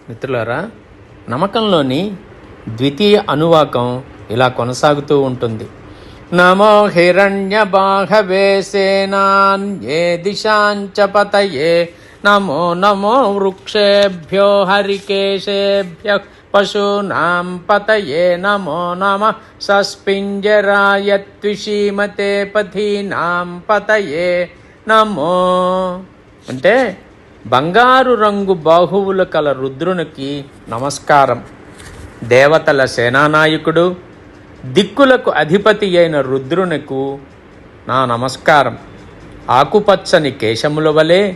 మిత్రులారా, నమకంలోని ద్వితీయ అనువాకం ఇలా కొనసాగుతూ ఉంటుంది. నమో హిరణ్యబాహవే సేనాన్యే దిశాంచ పతయే నమో నమో వృక్షేభ్యో హరికేశేభ్యః పశూనాం పతయే నమో నమః సస్పింజరాయ త్విషీమతే పథీనాం పతయే నమో. అంటే బంగారు రంగు బాహువుల కల రుద్రునికి నమస్కారం. దేవతల సేనానాయకుడు, దిక్కులకు అధిపతి అయిన రుద్రునకు నా నమస్కారం. ఆకుపచ్చని కేశముల వలె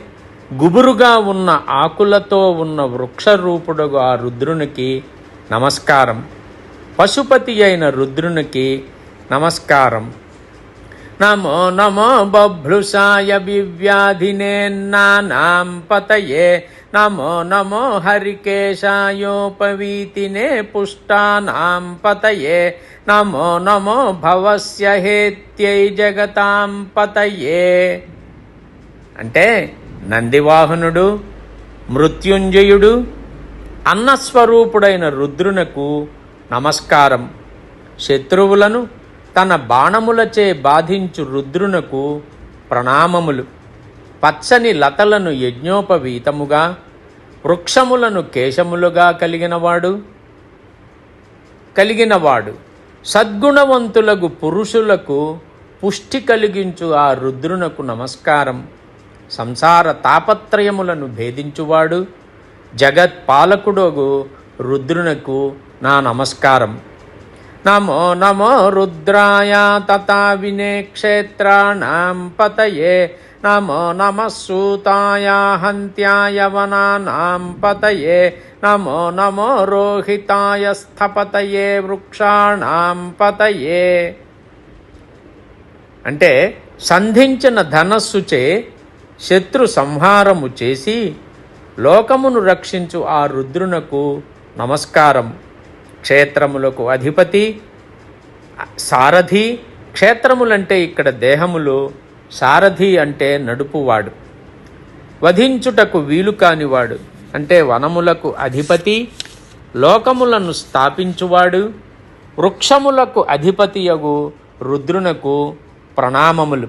గుబురుగా ఉన్న ఆకులతో ఉన్న వృక్షరూపుడుగు ఆ రుద్రునికి నమస్కారం. పశుపతి అయిన రుద్రునికి నమస్కారం. నమో నమో బభ్లుసాయ వివ్యాధినేన్నానాం పతయే నమో నమో హరికేశాయోపవీతినే పుష్టానాం పతయే నమో నమో భవస్య హేత్యై జగతాం పతయే. అంటే నందివాహనుడు, మృత్యుంజయుడు, అన్నస్వరూపుడైన రుద్రునకు నమస్కారం. శత్రువులను తన బాణములచే బాధించు రుద్రునకు ప్రణామములు. పచ్చని లతలను యజ్ఞోపవీతముగా, వృక్షములను కేశములుగా కలిగినవాడు సద్గుణవంతులకు పురుషులకు పుష్టి కలిగించు ఆ రుద్రునకు నమస్కారం. సంసార తాపత్రయములను భేదించువాడు, జగత్పాలకుడగు రుద్రునకు నా నమస్కారం. నమో నమో రుద్రాయ తథా వినే క్షేత్రాణాం పతయే నమో నమః సూతాయ హంత్యాయ వనానాం పతయే నమో నమో రోహితాయ స్థపతయే వృక్షాణాం పతయే. అంటే సంధించిన ధనస్సుచే శత్రు సంహారము చేసి లోకమును రక్షించు ఆ రుద్రునకు నమస్కారం. క్షేత్రములకు అధిపతి, సారథి. క్షేత్రములంటే ఇక్కడ దేహములు, సారథి అంటే నడుపువాడు. వధించుటకు వీలు కానివాడు అంటే వనములకు అధిపతి, లోకములను స్థాపించువాడు. వృక్షములకు అధిపతియగు రుద్రునకు ప్రణామములు.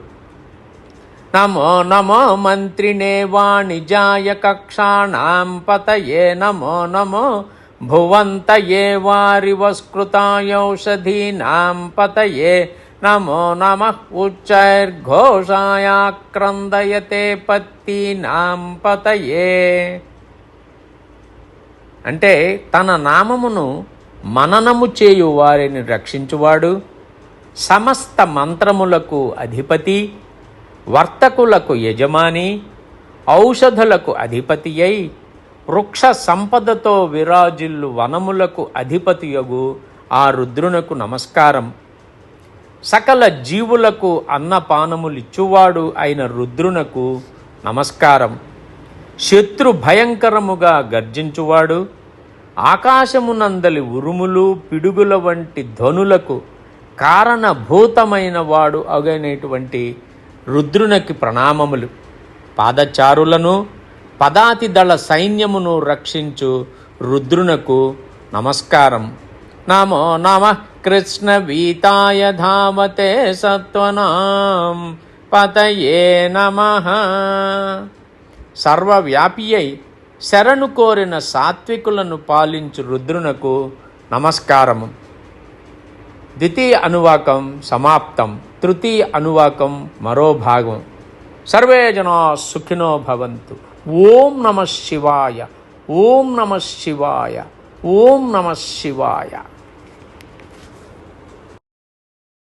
నమో నమో మంత్రిణే వాణిజాయ కక్షాణాం పతయే నమో నమో భువంతయే వారివస్కృతాయౌషధీనాం పతయే నమో నమః ఉచ్చైర్ఘోషాయాక్రందయతే పత్తీనాం పతయే. అంటే తన నామమును మననము చేయు వారిని రక్షించువాడు, సమస్త మంత్రములకు అధిపతి, వర్తకులకు యజమాని, ఔషధులకు అధిపతి అయి వృక్ష సంపదతో విరాజిల్లు వనములకు అధిపతియగు ఆ రుద్రునకు నమస్కారం. సకల జీవులకు అన్నపానములిచ్చువాడు అయిన రుద్రునకు నమస్కారం. శత్రు భయంకరముగా గర్జించువాడు, ఆకాశమునందలి ఉరుములు పిడుగుల వంటి ధ్వనులకు కారణభూతమైన వాడు అగైనటువంటి రుద్రునకి ప్రణామములు. పాదచారులను, పదాతి దళ సైన్యమును రక్షించు రుద్రునకు నమస్కారం. నమో నమః కృష్ణ వీతాయ ధామతే సత్వనాం పతయే నమః. సర్వవ్యాపి అయి శరణు కోరిన సాత్వికులను పాలించు రుద్రునకు నమస్కారము. ద్వితీయ అనువాకం సమాప్తం. తృతీయ అనువాకం మరో భాగం. సర్వే జనా సుఖినో భవంతు. ఓం నమః శివాయ. ఓం నమః శివాయ. ఓం నమః శివాయ.